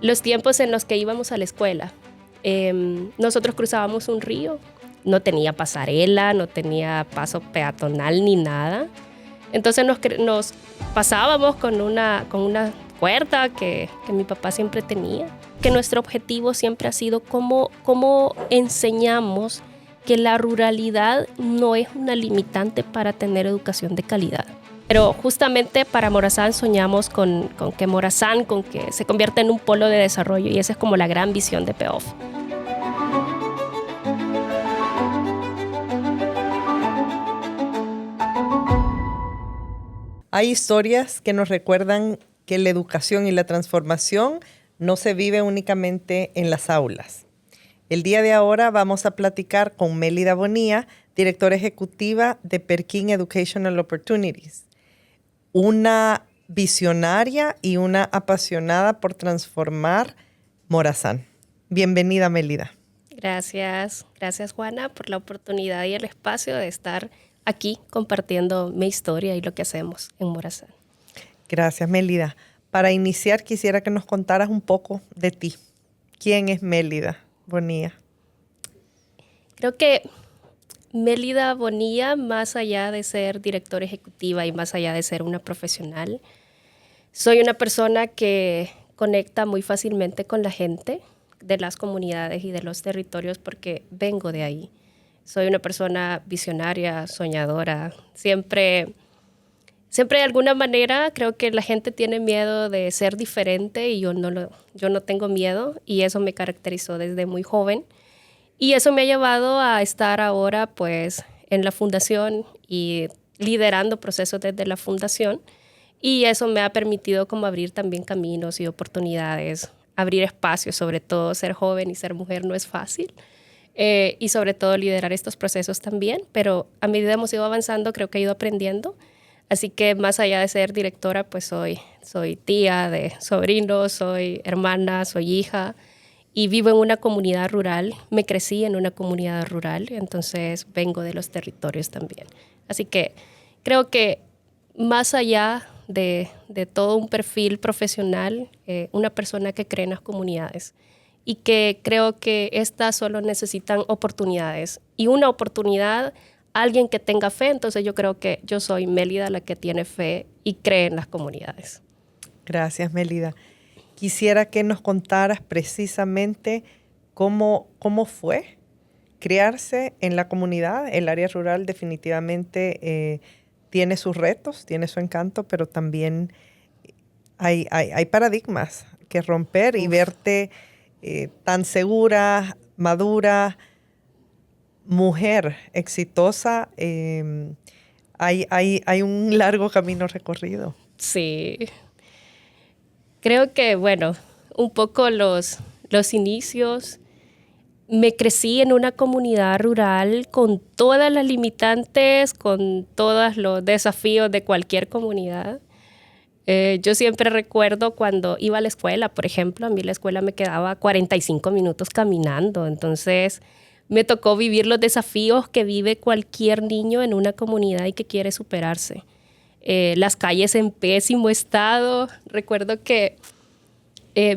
los tiempos en los que íbamos a la escuela. Nosotros cruzábamos un río, no tenía pasarela, no tenía paso peatonal ni nada. Entonces nos pasábamos con una cuerda que mi papá siempre tenía. Que nuestro objetivo siempre ha sido cómo enseñamos que la ruralidad no es una limitante para tener educación de calidad. Pero justamente para Morazán soñamos con que Morazán con que se convierta en un polo de desarrollo, y esa es como la gran visión de PEOF. Hay historias que nos recuerdan que la educación y la transformación no se vive únicamente en las aulas. El día de ahora vamos a platicar con Mélida Bonilla, directora ejecutiva de Perkin Educational Opportunities, una visionaria y una apasionada por transformar Morazán. Bienvenida, Mélida. Gracias Juana por la oportunidad y el espacio de estar aquí compartiendo mi historia y lo que hacemos en Morazán. Gracias, Mélida. Para iniciar, quisiera que nos contaras un poco de ti. ¿Quién es Mélida Bonilla? Creo que Mélida Bonilla, más allá de ser directora ejecutiva y más allá de ser una profesional, soy una persona que conecta muy fácilmente con la gente de las comunidades y de los territorios porque vengo de ahí. Soy una persona visionaria, soñadora. Siempre de alguna manera creo que la gente tiene miedo de ser diferente y yo no tengo miedo, y eso me caracterizó desde muy joven. Y eso me ha llevado a estar ahora pues en la fundación y liderando procesos desde la fundación, y eso me ha permitido como abrir también caminos y oportunidades, abrir espacios. Sobre todo ser joven y ser mujer no es fácil, y sobre todo liderar estos procesos también, pero a medida que hemos ido avanzando creo que he ido aprendiendo. Así que más allá de ser directora, pues soy tía de sobrinos, soy hermana, soy hija, y vivo en una comunidad rural. Me crecí en una comunidad rural, entonces vengo de los territorios también. Así que creo que más allá de todo un perfil profesional, una persona que cree en las comunidades y que creo que estas solo necesitan oportunidades, y una oportunidad, alguien que tenga fe. Entonces yo creo que yo soy Mélida, la que tiene fe y cree en las comunidades. Gracias, Mélida. Quisiera que nos contaras precisamente cómo fue criarse en la comunidad. El área rural definitivamente tiene sus retos, tiene su encanto, pero también hay paradigmas que romper. Y verte tan segura, madura, mujer exitosa, hay un largo camino recorrido. Sí. Creo que, bueno, un poco los inicios. Me crecí en una comunidad rural con todas las limitantes, con todos los desafíos de cualquier comunidad. Yo siempre recuerdo cuando iba a la escuela, por ejemplo, a mí la escuela me quedaba 45 minutos caminando. Entonces me tocó vivir los desafíos que vive cualquier niño en una comunidad y que quiere superarse. Las calles en pésimo estado. Recuerdo que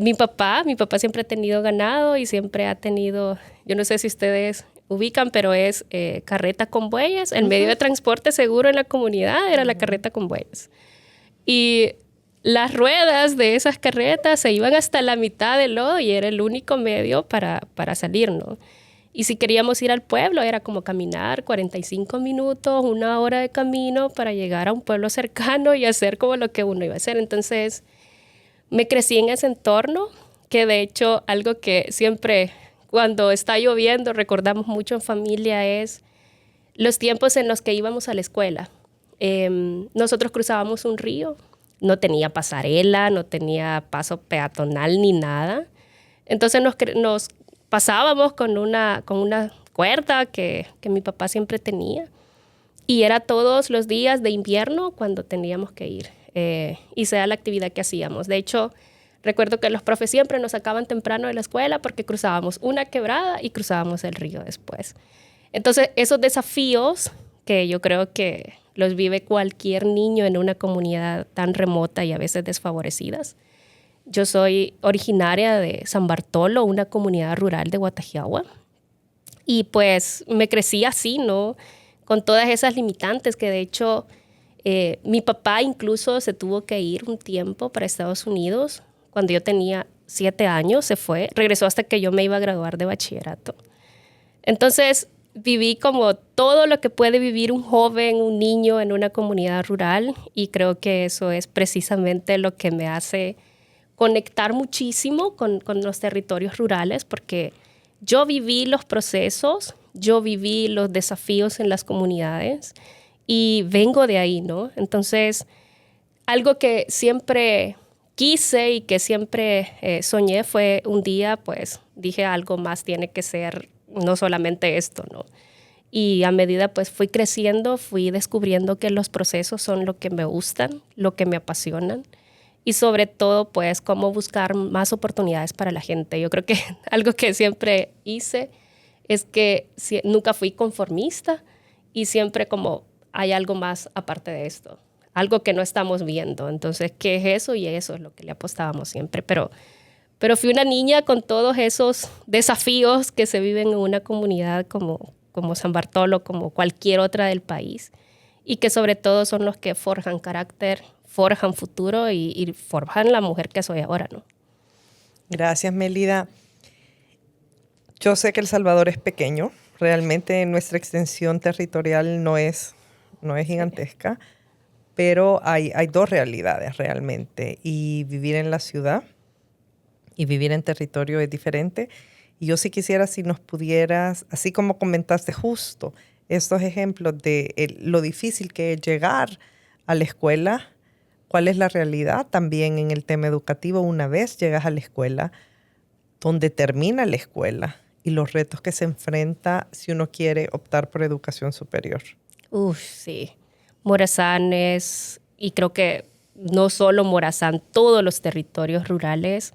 mi papá siempre ha tenido ganado y siempre ha tenido, yo no sé si ustedes ubican, pero es carreta con bueyes. El medio de transporte seguro en la comunidad era la carreta con bueyes. Y las ruedas de esas carretas se iban hasta la mitad del lodo y era el único medio para salir, ¿no? Y si queríamos ir al pueblo era como caminar 45 minutos, 1 hora de camino para llegar a un pueblo cercano y hacer como lo que uno iba a hacer. Entonces me crecí en ese entorno, que de hecho algo que siempre cuando está lloviendo recordamos mucho en familia es los tiempos en los que íbamos a la escuela. Nosotros cruzábamos un río, no tenía pasarela, no tenía paso peatonal ni nada. Entonces nos pasábamos con una cuerda que mi papá siempre tenía, y era todos los días de invierno cuando teníamos que ir, y sea la actividad que hacíamos. De hecho, recuerdo que los profes siempre nos sacaban temprano de la escuela porque cruzábamos una quebrada y cruzábamos el río después. Entonces, esos desafíos que yo creo que los vive cualquier niño en una comunidad tan remota y a veces desfavorecidas, Yo soy originaria de San Bartolo, una comunidad rural de Guatajiagua. Y pues me crecí así, ¿no? Con todas esas limitantes que de hecho mi papá incluso se tuvo que ir un tiempo para Estados Unidos. Cuando yo tenía 7 años se fue, regresó hasta que yo me iba a graduar de bachillerato. Entonces viví como todo lo que puede vivir un joven, un niño en una comunidad rural y creo que eso es precisamente lo que me hace conectar muchísimo con los territorios rurales porque yo viví los procesos, yo viví los desafíos en las comunidades y vengo de ahí, ¿no? Entonces, algo que siempre quise y que siempre soñé fue un día, pues, dije algo más tiene que ser, no solamente esto, ¿no? Y a medida, pues, fui creciendo, fui descubriendo que los procesos son lo que me gustan, lo que me apasionan y sobre todo, pues, cómo buscar más oportunidades para la gente. Yo creo que algo que siempre hice es que nunca fui conformista y siempre como hay algo más aparte de esto, algo que no estamos viendo. Entonces, ¿qué es eso? Y eso es lo que le apostábamos siempre. Pero fui una niña con todos esos desafíos que se viven en una comunidad como San Bartolo, como cualquier otra del país, y que sobre todo son los que forjan carácter, forjan futuro y forjan la mujer que soy ahora, ¿no? Gracias, Melida. Yo sé que El Salvador es pequeño. Realmente nuestra extensión territorial no es gigantesca, pero hay dos realidades realmente. Y vivir en la ciudad y vivir en territorio es diferente. Y yo sí quisiera si nos pudieras, así como comentaste justo, estos ejemplos de lo difícil que es llegar a la escuela, cuál es la realidad también en el tema educativo una vez llegas a la escuela, dónde termina la escuela y los retos que se enfrenta si uno quiere optar por educación superior. Sí. Morazán es, y creo que no solo Morazán, todos los territorios rurales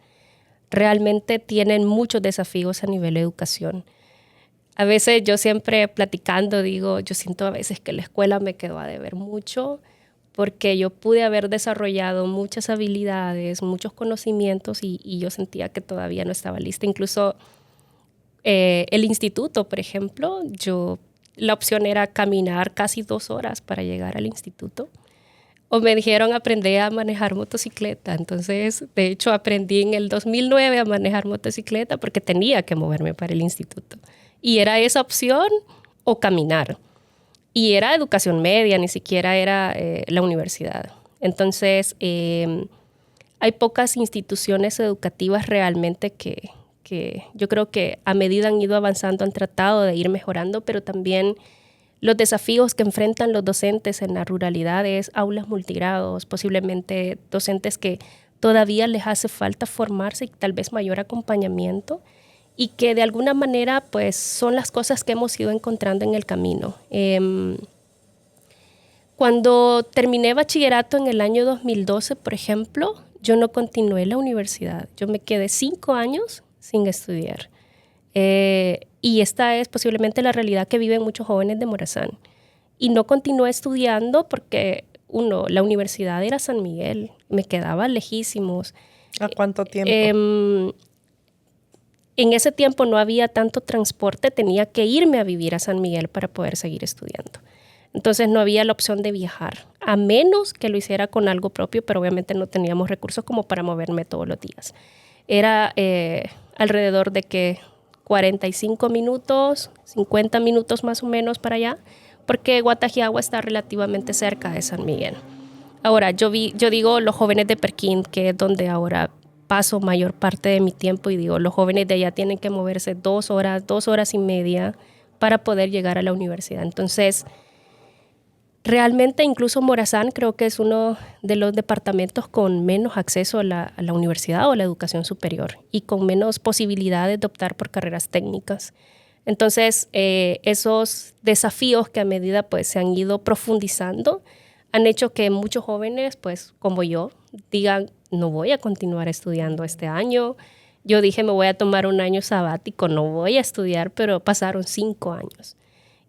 realmente tienen muchos desafíos a nivel de educación. A veces yo siempre platicando digo, yo siento a veces que la escuela me quedó a deber mucho porque yo pude haber desarrollado muchas habilidades, muchos conocimientos y yo sentía que todavía no estaba lista. Incluso el instituto, por ejemplo, la opción era caminar casi 2 horas para llegar al instituto. O me dijeron aprender a manejar motocicleta. Entonces, de hecho, aprendí en el 2009 a manejar motocicleta porque tenía que moverme para el instituto. Y era esa opción o caminar. Y era educación media, ni siquiera era la universidad. Entonces, hay pocas instituciones educativas realmente que yo creo que a medida han ido avanzando han tratado de ir mejorando, pero también los desafíos que enfrentan los docentes en la ruralidad es aulas multigrados, posiblemente docentes que todavía les hace falta formarse y tal vez mayor acompañamiento y que de alguna manera pues son las cosas que hemos ido encontrando en el camino. Cuando terminé bachillerato en el año 2012, por ejemplo, yo no continué la universidad. Yo me quedé 5 años sin estudiar. Y esta es posiblemente la realidad que viven muchos jóvenes de Morazán. Y no continué estudiando porque, la universidad era San Miguel, me quedaba lejísimos. ¿A cuánto tiempo? En ese tiempo no había tanto transporte, tenía que irme a vivir a San Miguel para poder seguir estudiando. Entonces no había la opción de viajar, a menos que lo hiciera con algo propio, pero obviamente no teníamos recursos como para moverme todos los días. Era alrededor de que 45 minutos, 50 minutos más o menos para allá, porque Guatajiagua está relativamente cerca de San Miguel. Ahora, yo digo los jóvenes de Perquín, que es donde ahora paso mayor parte de mi tiempo, y digo, los jóvenes de allá tienen que moverse 2 horas, 2 horas y media para poder llegar a la universidad. Entonces, realmente incluso Morazán creo que es uno de los departamentos con menos acceso a la universidad o a la educación superior y con menos posibilidades de optar por carreras técnicas. Entonces, esos desafíos que a medida pues, se han ido profundizando han hecho que muchos jóvenes, pues como yo, digan, no voy a continuar estudiando este año. Yo dije, me voy a tomar un año sabático, no voy a estudiar, pero pasaron 5 años.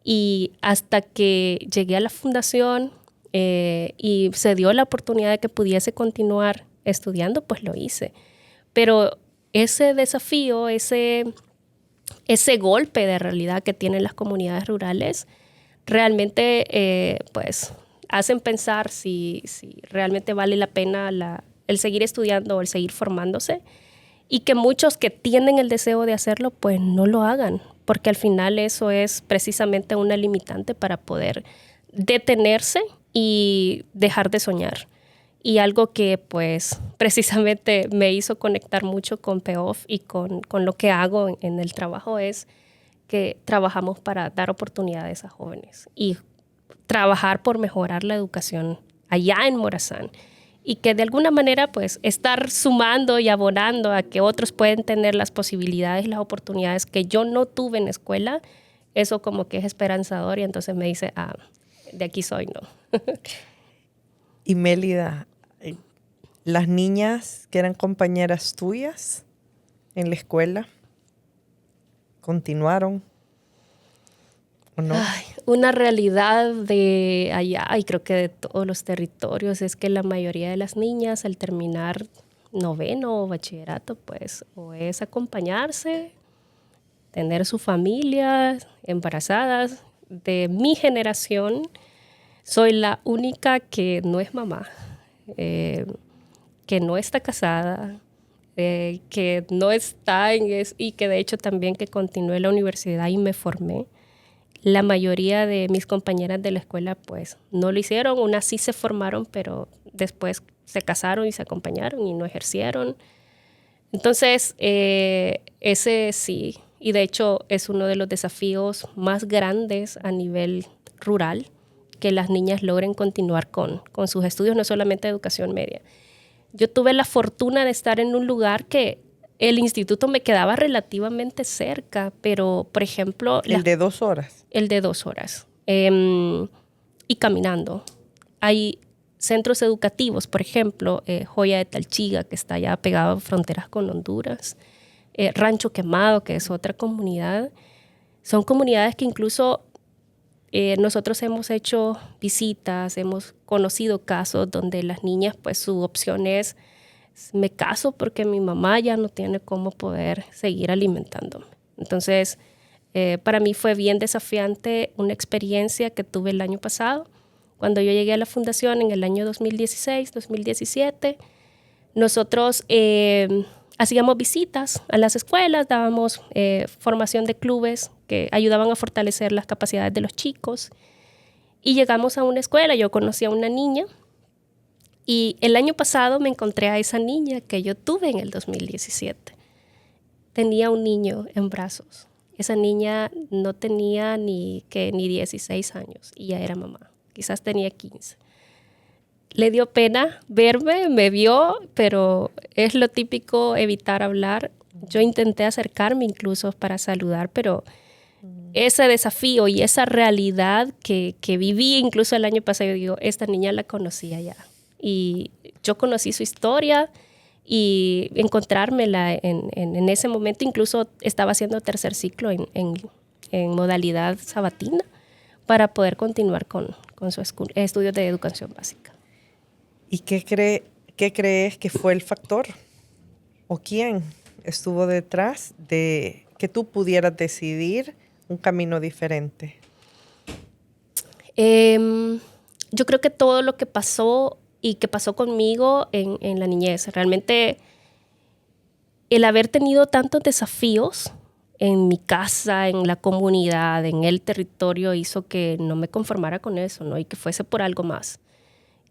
Y hasta que llegué a la fundación y se dio la oportunidad de que pudiese continuar estudiando, pues lo hice. Pero ese desafío, ese golpe de realidad que tienen las comunidades rurales, realmente pues hacen pensar si realmente vale la pena el seguir estudiando o el seguir formándose, y que muchos que tienen el deseo de hacerlo, pues no lo hagan, porque al final eso es precisamente una limitante para poder detenerse y dejar de soñar. Y algo que pues precisamente me hizo conectar mucho con PEOF y con lo que hago en el trabajo es que trabajamos para dar oportunidades a jóvenes y trabajar por mejorar la educación allá en Morazán. Y que de alguna manera pues estar sumando y abonando a que otros pueden tener las posibilidades y las oportunidades que yo no tuve en la escuela, eso como que es esperanzador, y entonces me dice, de aquí soy, ¿no? Y Mélida, las niñas que eran compañeras tuyas en la escuela, ¿continuaron o no? Ay, una realidad de allá, y creo que de todos los territorios, es que la mayoría de las niñas al terminar noveno o bachillerato, pues o es acompañarse, tener su familia, embarazadas. De mi generación, soy la única que no es mamá, que no está casada, que no está y que de hecho también que continué la universidad y me formé. La mayoría de mis compañeras de la escuela pues no lo hicieron, unas sí se formaron, pero después se casaron y se acompañaron y no ejercieron. Entonces, ese sí, y de hecho es uno de los desafíos más grandes a nivel rural, que las niñas logren continuar con sus estudios, no solamente de educación media. Yo tuve la fortuna de estar en un lugar que el instituto me quedaba relativamente cerca, pero, por ejemplo... ¿El de 2 horas? El de 2 horas. Y caminando. Hay centros educativos, por ejemplo, Joya de Talchiga, que está allá pegado a fronteras con Honduras. Rancho Quemado, que es otra comunidad. Son comunidades que incluso nosotros hemos hecho visitas, hemos conocido casos donde las niñas, pues su opción es, me caso porque mi mamá ya no tiene cómo poder seguir alimentándome. Entonces, para mí fue bien desafiante una experiencia que tuve el año pasado. Cuando yo llegué a la fundación en el año 2016, 2017, nosotros hacíamos visitas a las escuelas, dábamos formación de clubes que ayudaban a fortalecer las capacidades de los chicos. Y llegamos a una escuela, yo conocí a una niña, y el año pasado me encontré a esa niña que yo tuve en el 2017. Tenía un niño en brazos. Esa niña no tenía ni 16 años y ya era mamá. Quizás tenía 15. Le dio pena verme, me vio, pero es lo típico evitar hablar. Yo intenté acercarme incluso para saludar, pero ese desafío y esa realidad que viví incluso el año pasado, yo digo, esta niña la conocía ya. Y yo conocí su historia y encontrármela en ese momento. Incluso estaba haciendo tercer ciclo en modalidad sabatina para poder continuar con su estudios de educación básica. ¿Y qué crees que fue el factor? ¿O quién estuvo detrás de que tú pudieras decidir un camino diferente? Yo creo que todo lo que pasó y que pasó conmigo en la niñez, realmente el haber tenido tantos desafíos en mi casa, en la comunidad, en el territorio, hizo que no me conformara con eso, ¿no? Y que fuese por algo más.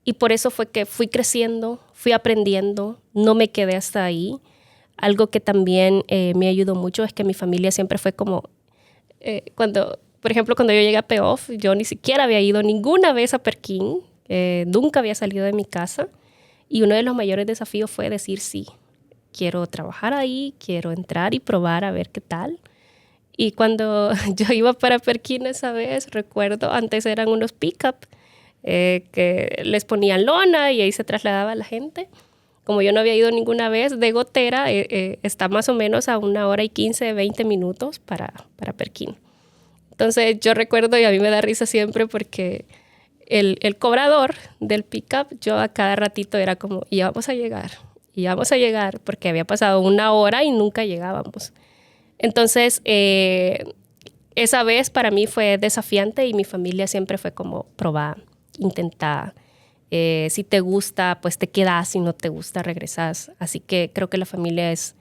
Y por eso fue que fui creciendo, fui aprendiendo, no me quedé hasta ahí. Algo que también me ayudó mucho es que mi familia siempre fue como, por ejemplo, cuando yo llegué a PEOF, yo ni siquiera había ido ninguna vez a Perquín, nunca había salido de mi casa, y uno de los mayores desafíos fue decir sí, quiero trabajar ahí, quiero entrar y probar a ver qué tal. Y cuando yo iba para Perquín esa vez, recuerdo, antes eran unos pick-up que les ponían lona y ahí se trasladaba la gente. Como yo no había ido ninguna vez, de Gotera está más o menos a 1 hora y 15, 20 minutos para Perquín. Entonces yo recuerdo, y a mí me da risa siempre porque el cobrador del pick-up, yo a cada ratito era como, ya vamos a llegar. íbamos a llegar porque había pasado 1 hora y nunca llegábamos. Entonces, esa vez para mí fue desafiante y mi familia siempre fue como, probá, intentá. Si te gusta, pues te quedas. Si no te gusta, regresas. Así que creo que la familia es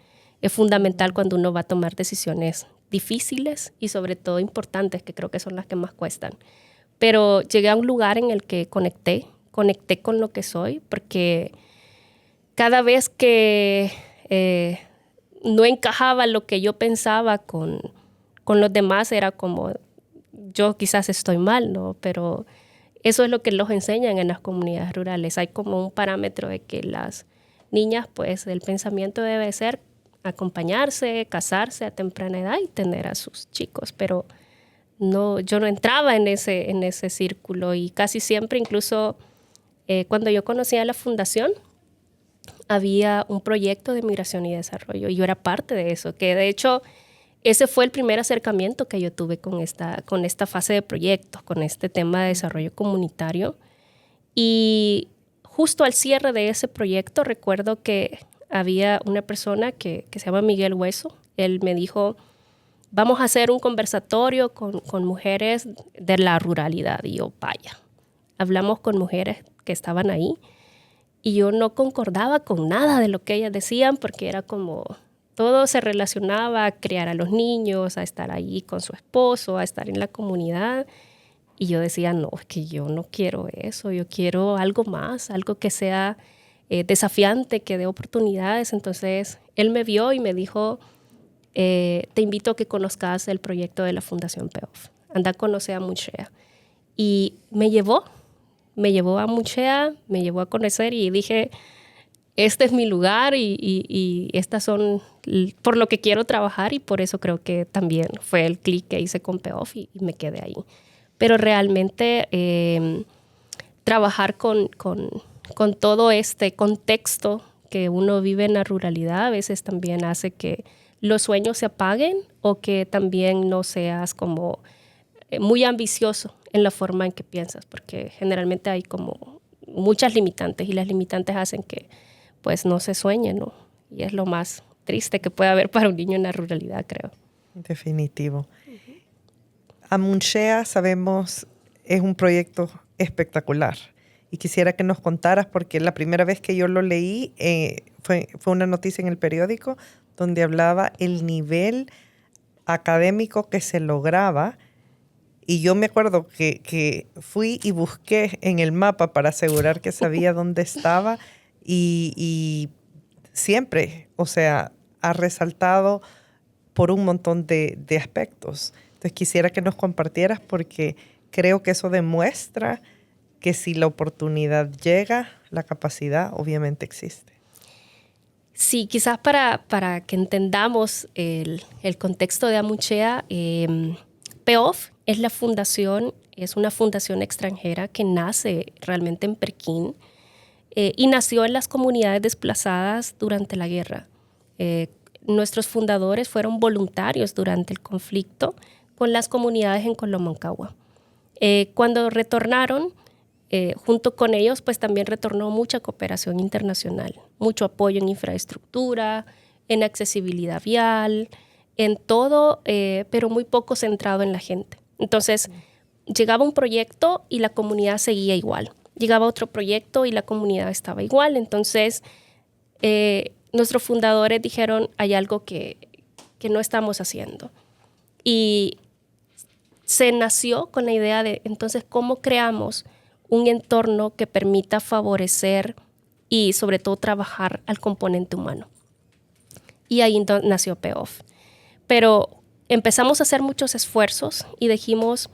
fundamental cuando uno va a tomar decisiones difíciles y sobre todo importantes, que creo que son las que más cuestan. Pero llegué a un lugar en el que conecté con lo que soy, porque cada vez que no encajaba lo que yo pensaba con los demás, era como, yo quizás estoy mal, ¿no? Pero eso es lo que los enseñan en las comunidades rurales. Hay como un parámetro de que las niñas, pues, el pensamiento debe ser acompañarse, casarse a temprana edad y tener a sus chicos. Pero no, yo no entraba en ese círculo y casi siempre, incluso cuando yo conocía la fundación, había un proyecto de migración y desarrollo y yo era parte de eso, que de hecho ese fue el primer acercamiento que yo tuve con esta fase de proyectos, con este tema de desarrollo comunitario. Y justo al cierre de ese proyecto recuerdo que había una persona que se llama Miguel Hueso. Él me dijo, vamos a hacer un conversatorio con mujeres de la ruralidad. Y yo, vaya, hablamos con mujeres que estaban ahí y yo no concordaba con nada de lo que ellas decían porque era como, todo se relacionaba a criar a los niños, a estar ahí con su esposo, a estar en la comunidad. Y yo decía, no, es que yo no quiero eso, yo quiero algo más, algo que sea desafiante, que dé oportunidades. Entonces, él me vio y me dijo, te invito a que conozcas el proyecto de la Fundación PEOF. Anda a conocer a Munchea. Y me llevó a Munchea, me llevó a conocer y dije, este es mi lugar y estas son por lo que quiero trabajar y por eso creo que también fue el clic que hice con PEOF y me quedé ahí. Pero realmente trabajar con todo este contexto que uno vive en la ruralidad a veces también hace que los sueños se apaguen o que también no seas como muy ambicioso en la forma en que piensas, porque generalmente hay como muchas limitantes y las limitantes hacen que pues no se sueñe, ¿no? Y es lo más triste que puede haber para un niño en la ruralidad, creo. Definitivo. Amunchea, sabemos, es un proyecto espectacular. Y quisiera que nos contaras, porque la primera vez que yo lo leí fue una noticia en el periódico donde hablaba el nivel académico que se lograba. Y yo me acuerdo que fui y busqué en el mapa para asegurar que sabía dónde estaba y siempre, o sea, ha resaltado por un montón de aspectos. Entonces quisiera que nos compartieras porque creo que eso demuestra que si la oportunidad llega, la capacidad obviamente existe. Sí, quizás para que entendamos el contexto de Amunchea, PEOF es una fundación extranjera que nace realmente en Pekín y nació en las comunidades desplazadas durante la guerra. Nuestros fundadores fueron voluntarios durante el conflicto con las comunidades en Colomancagua. Cuando retornaron, junto con ellos, pues también retornó mucha cooperación internacional, mucho apoyo en infraestructura, en accesibilidad vial, en todo, pero muy poco centrado en la gente. Entonces, llegaba un proyecto y la comunidad seguía igual. Llegaba otro proyecto y la comunidad estaba igual. Entonces, nuestros fundadores dijeron, hay algo que no estamos haciendo. Y se nació con la idea de, entonces, ¿cómo creamos un entorno que permita favorecer y, sobre todo, trabajar al componente humano? Y ahí nació PEOF. Pero empezamos a hacer muchos esfuerzos y dijimos,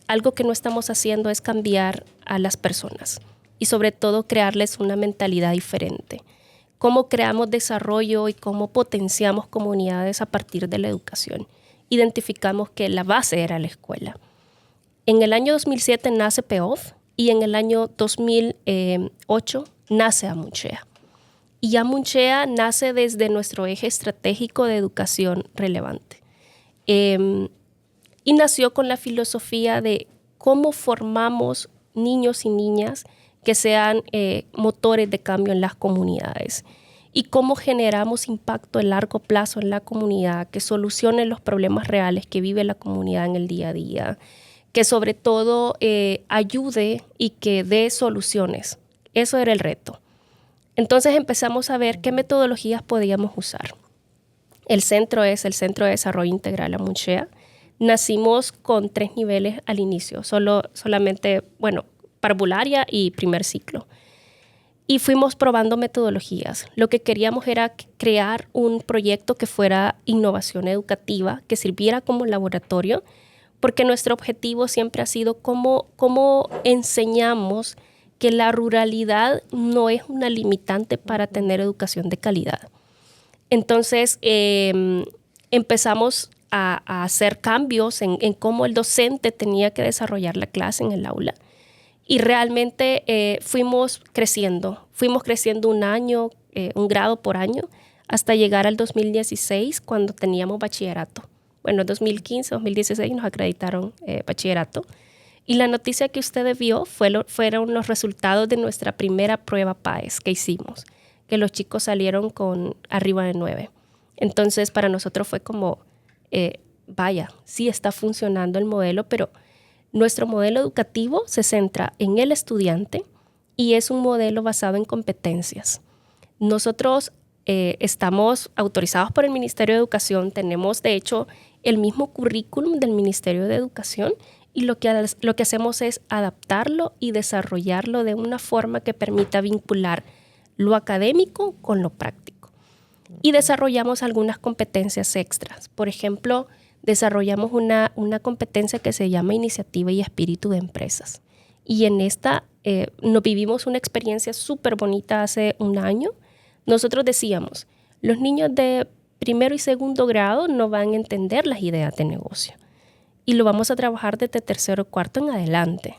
algo que no estamos haciendo es cambiar a las personas y sobre todo crearles una mentalidad diferente. Cómo creamos desarrollo y cómo potenciamos comunidades a partir de la educación. Identificamos que la base era la escuela. En el año 2007 nace PEOF y en el año 2008 nace Amunchea. Y Amunchea nace desde nuestro eje estratégico de educación relevante. Y nació con la filosofía de cómo formamos niños y niñas que sean motores de cambio en las comunidades. y cómo generamos impacto a largo plazo en la comunidad, que solucione los problemas reales que vive la comunidad en el día a día, que sobre todo ayude y que dé soluciones. Eso era el reto. Entonces empezamos a ver qué metodologías podíamos usar. El centro es el Centro de Desarrollo Integral Amunchea. Nacimos con 3 niveles al inicio, solamente, parvularia y primer ciclo. Y fuimos probando metodologías. Lo que queríamos era crear un proyecto que fuera innovación educativa, que sirviera como laboratorio, porque nuestro objetivo siempre ha sido cómo enseñamos que la ruralidad no es una limitante para tener educación de calidad. Entonces, empezamos a hacer cambios en cómo el docente tenía que desarrollar la clase en el aula. Y realmente fuimos creciendo un grado por año, hasta llegar al 2016, cuando teníamos bachillerato. Bueno, en 2015, 2016 nos acreditaron bachillerato. Y la noticia que usted vio fueron los resultados de nuestra primera prueba PAES que hicimos, que los chicos salieron con arriba de 9. Entonces, para nosotros fue como, vaya, sí está funcionando el modelo, pero nuestro modelo educativo se centra en el estudiante y es un modelo basado en competencias. Nosotros estamos autorizados por el Ministerio de Educación, tenemos de hecho el mismo currículum del Ministerio de Educación y lo que hacemos es adaptarlo y desarrollarlo de una forma que permita vincular lo académico con lo práctico. Y desarrollamos algunas competencias extras. Por ejemplo, desarrollamos una competencia que se llama Iniciativa y Espíritu de Empresas. Y en esta nos vivimos una experiencia súper bonita hace un año. Nosotros decíamos, los niños de primero y segundo grado no van a entender las ideas de negocio. Y lo vamos a trabajar desde tercero o cuarto en adelante.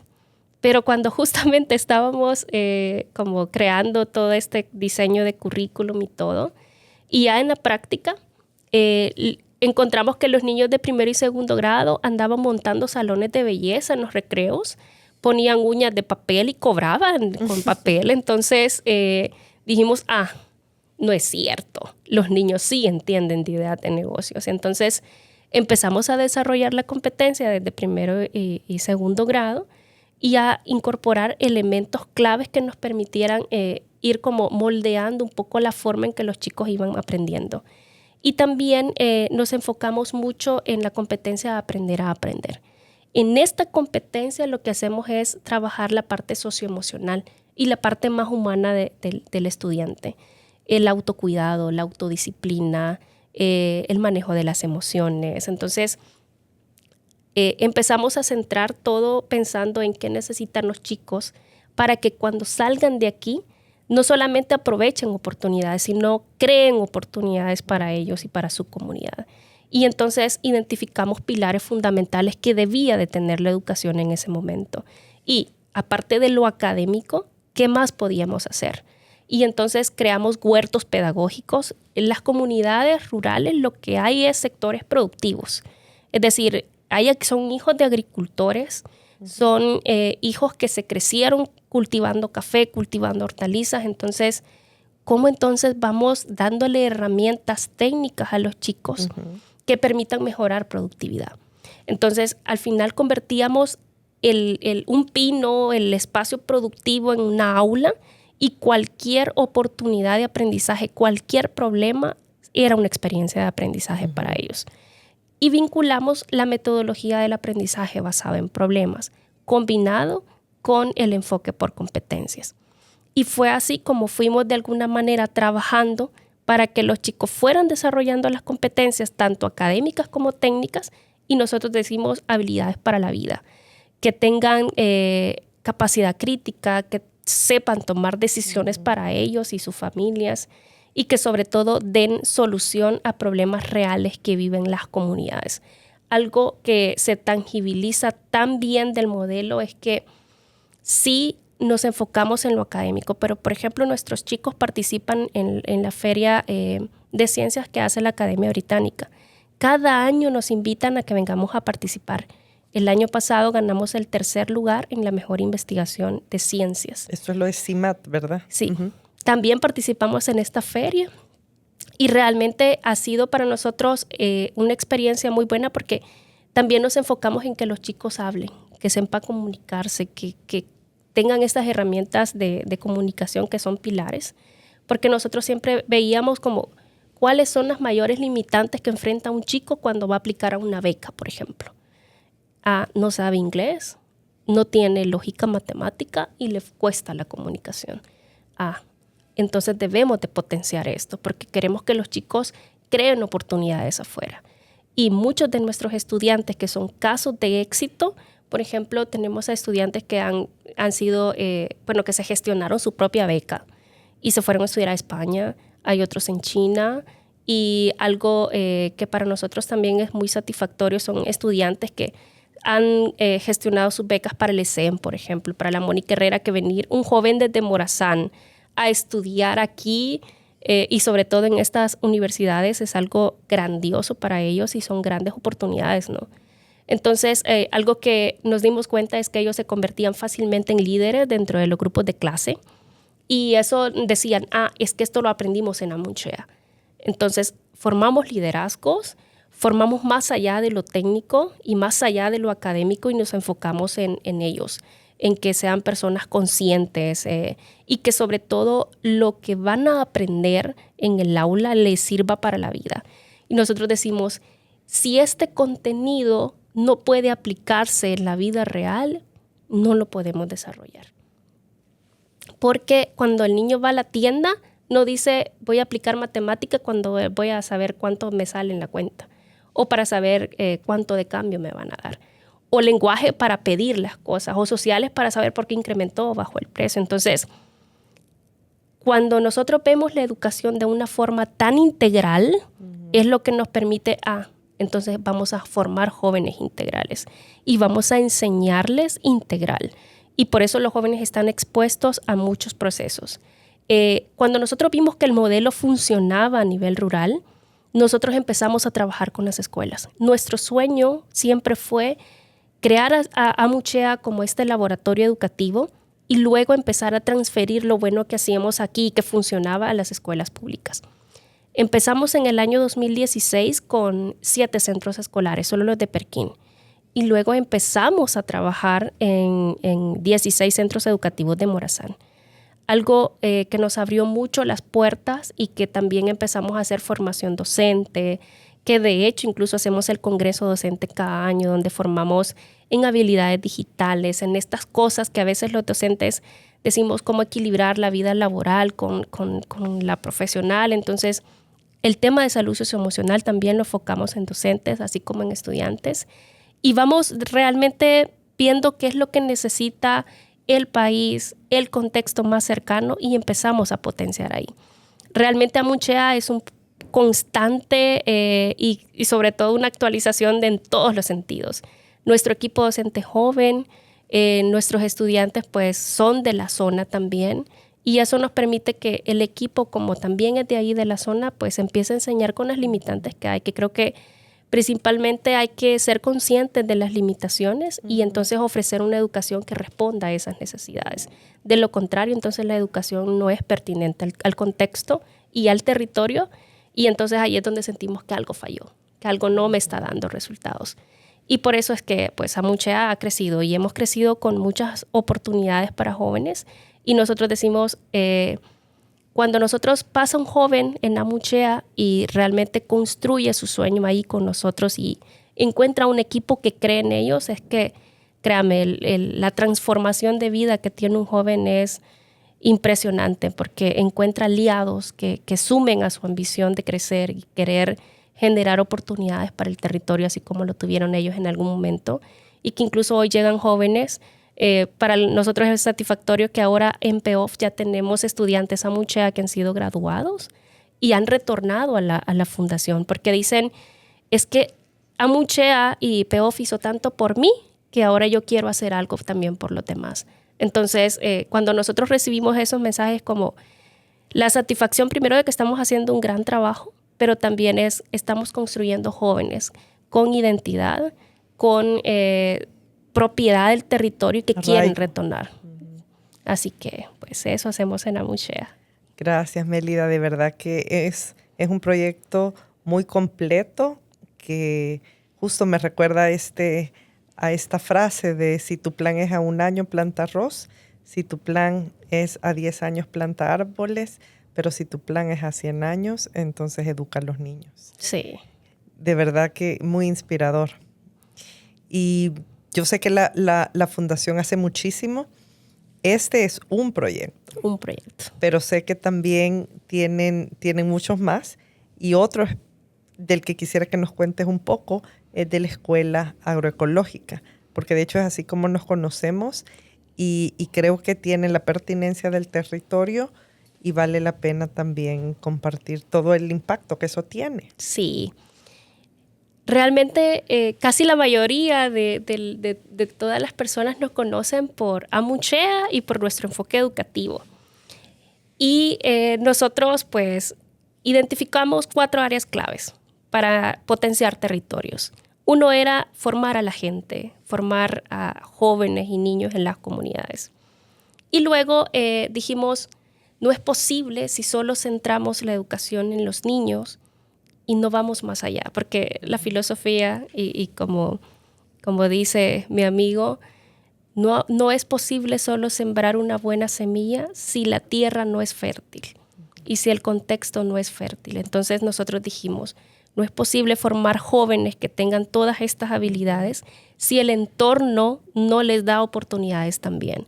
Pero cuando justamente estábamos como creando todo este diseño de currículum y todo, y ya en la práctica encontramos que los niños de primero y segundo grado andaban montando salones de belleza en los recreos, ponían uñas de papel y cobraban con papel. Entonces dijimos, no es cierto, los niños sí entienden de ideas de negocios. Entonces empezamos a desarrollar la competencia desde primero y segundo grado y a incorporar elementos claves que nos permitieran ir como moldeando un poco la forma en que los chicos iban aprendiendo. Y también nos enfocamos mucho en la competencia de aprender a aprender. En esta competencia lo que hacemos es trabajar la parte socioemocional y la parte más humana del estudiante. El autocuidado, la autodisciplina, el manejo de las emociones. Entonces, empezamos a centrar todo pensando en qué necesitan los chicos para que cuando salgan de aquí no solamente aprovechen oportunidades, sino creen oportunidades para ellos y para su comunidad. Y entonces identificamos pilares fundamentales que debía de tener la educación en ese momento. Y aparte de lo académico, ¿qué más podíamos hacer? Y entonces creamos huertos pedagógicos. En las comunidades rurales lo que hay es sectores productivos. Es decir, son hijos de agricultores, son hijos que se crecieron cultivando café, cultivando hortalizas. Entonces, ¿cómo entonces vamos dándole herramientas técnicas a los chicos que permitan mejorar productividad? Entonces, al final convertíamos un pino, el espacio productivo en una aula y cualquier oportunidad de aprendizaje, cualquier problema era una experiencia de aprendizaje para ellos. Y vinculamos la metodología del aprendizaje basado en problemas, combinado con el enfoque por competencias. Y fue así como fuimos de alguna manera trabajando para que los chicos fueran desarrollando las competencias, tanto académicas como técnicas, y nosotros decimos habilidades para la vida, que tengan capacidad crítica, que sepan tomar decisiones para ellos y sus familias, y que sobre todo den solución a problemas reales que viven las comunidades. Algo que se tangibiliza tan bien del modelo es que sí nos enfocamos en lo académico, pero por ejemplo nuestros chicos participan en la feria de ciencias que hace la Academia Británica. Cada año nos invitan a que vengamos a participar. El año pasado ganamos el 3er lugar en la mejor investigación de ciencias. Esto es lo de CIMAT, ¿verdad? Sí. también participamos en esta feria y realmente ha sido para nosotros una experiencia muy buena porque también nos enfocamos en que los chicos hablen, que sepan comunicarse, que tengan estas herramientas de comunicación que son pilares, porque nosotros siempre veíamos como cuáles son las mayores limitantes que enfrenta un chico cuando va a aplicar a una beca, por ejemplo. No sabe inglés, no tiene lógica matemática y le cuesta la comunicación. Entonces debemos de potenciar esto porque queremos que los chicos creen oportunidades afuera. Y muchos de nuestros estudiantes que son casos de éxito, por ejemplo, tenemos a estudiantes que han sido, que se gestionaron su propia beca y se fueron a estudiar a España. Hay otros en China. Y algo que para nosotros también es muy satisfactorio son estudiantes que han gestionado sus becas para el ESEM, por ejemplo, para la Mónica Herrera, que venir un joven desde Morazán a estudiar aquí y sobre todo en estas universidades es algo grandioso para ellos y son grandes oportunidades, ¿no? Entonces, algo que nos dimos cuenta es que ellos se convertían fácilmente en líderes dentro de los grupos de clase y eso decían, es que esto lo aprendimos en Amunchea. Entonces, formamos liderazgos, formamos más allá de lo técnico y más allá de lo académico y nos enfocamos en ellos, en que sean personas conscientes y que sobre todo lo que van a aprender en el aula les sirva para la vida. Y nosotros decimos, si este contenido no puede aplicarse en la vida real, no lo podemos desarrollar. Porque cuando el niño va a la tienda, no dice, voy a aplicar matemática cuando voy a saber cuánto me sale en la cuenta o para saber cuánto de cambio me van a dar. O lenguaje para pedir las cosas, o sociales para saber por qué incrementó o bajó el precio. Entonces, cuando nosotros vemos la educación de una forma tan integral, es lo que nos permite, entonces vamos a formar jóvenes integrales y vamos a enseñarles integral. Y por eso los jóvenes están expuestos a muchos procesos. Cuando nosotros vimos que el modelo funcionaba a nivel rural, nosotros empezamos a trabajar con las escuelas. Nuestro sueño siempre fue crear a Amunchea como este laboratorio educativo y luego empezar a transferir lo bueno que hacíamos aquí y que funcionaba a las escuelas públicas. Empezamos en el año 2016 con 7 centros escolares, solo los de Perquín. Y luego empezamos a trabajar en 16 centros educativos de Morazán. Algo que nos abrió mucho las puertas y que también empezamos a hacer formación docente, que de hecho incluso hacemos el congreso docente cada año donde formamos en habilidades digitales, en estas cosas que a veces los docentes decimos cómo equilibrar la vida laboral con la profesional. Entonces, el tema de salud socioemocional también lo enfocamos en docentes, así como en estudiantes. Y vamos realmente viendo qué es lo que necesita el país, el contexto más cercano y empezamos a potenciar ahí. Realmente Amunchea es un constante y sobre todo una actualización en todos los sentidos. Nuestro equipo docente joven, nuestros estudiantes pues son de la zona también y eso nos permite que el equipo, como también es de ahí de la zona, pues empiece a enseñar con las limitantes que hay, que creo que principalmente hay que ser conscientes de las limitaciones y entonces ofrecer una educación que responda a esas necesidades. De lo contrario, entonces la educación no es pertinente al contexto y al territorio y entonces ahí es donde sentimos que algo falló, que algo no me está dando resultados. Y por eso es que pues Amunchea ha crecido y hemos crecido con muchas oportunidades para jóvenes y nosotros decimos, cuando nosotros pasa un joven en Amunchea y realmente construye su sueño ahí con nosotros y encuentra un equipo que cree en ellos, es que, créame, la transformación de vida que tiene un joven es impresionante porque encuentra aliados que sumen a su ambición de crecer y querer generar oportunidades para el territorio, así como lo tuvieron ellos en algún momento, y que incluso hoy llegan jóvenes. Para nosotros es satisfactorio que ahora en PEOF ya tenemos estudiantes Amunchea que han sido graduados y han retornado a la fundación porque dicen, es que Amunchea y PEOF hizo tanto por mí que ahora yo quiero hacer algo también por los demás. Entonces, cuando nosotros recibimos esos mensajes como la satisfacción primero de que estamos haciendo un gran trabajo, pero también estamos construyendo jóvenes con identidad, con propiedad del territorio y que quieren retornar. Así que, pues eso hacemos en Amunchea. Gracias, Mélida. De verdad que es un proyecto muy completo que justo me recuerda a esta frase de si tu plan es a 1 año, planta arroz, si tu plan es a 10 años, planta árboles, pero si tu plan es a 100 años, entonces educa a los niños. Sí. De verdad que muy inspirador. Y yo sé que la fundación hace muchísimo. Este es un proyecto. Un proyecto. Pero sé que también tienen muchos más. Y otro del que quisiera que nos cuentes un poco es de la Escuela Agroecológica. Porque de hecho es así como nos conocemos y creo que tiene la pertinencia del territorio y vale la pena también compartir todo el impacto que eso tiene. Sí. Realmente casi la mayoría de todas las personas nos conocen por Amunchea y por nuestro enfoque educativo. Y nosotros pues identificamos 4 áreas claves para potenciar territorios. Uno era formar a la gente, formar a jóvenes y niños en las comunidades. Y luego dijimos, no es posible si solo centramos la educación en los niños y no vamos más allá, porque la filosofía, y como dice mi amigo, no es posible solo sembrar una buena semilla si la tierra no es fértil y si el contexto no es fértil. Entonces nosotros dijimos, no es posible formar jóvenes que tengan todas estas habilidades si el entorno no les da oportunidades también.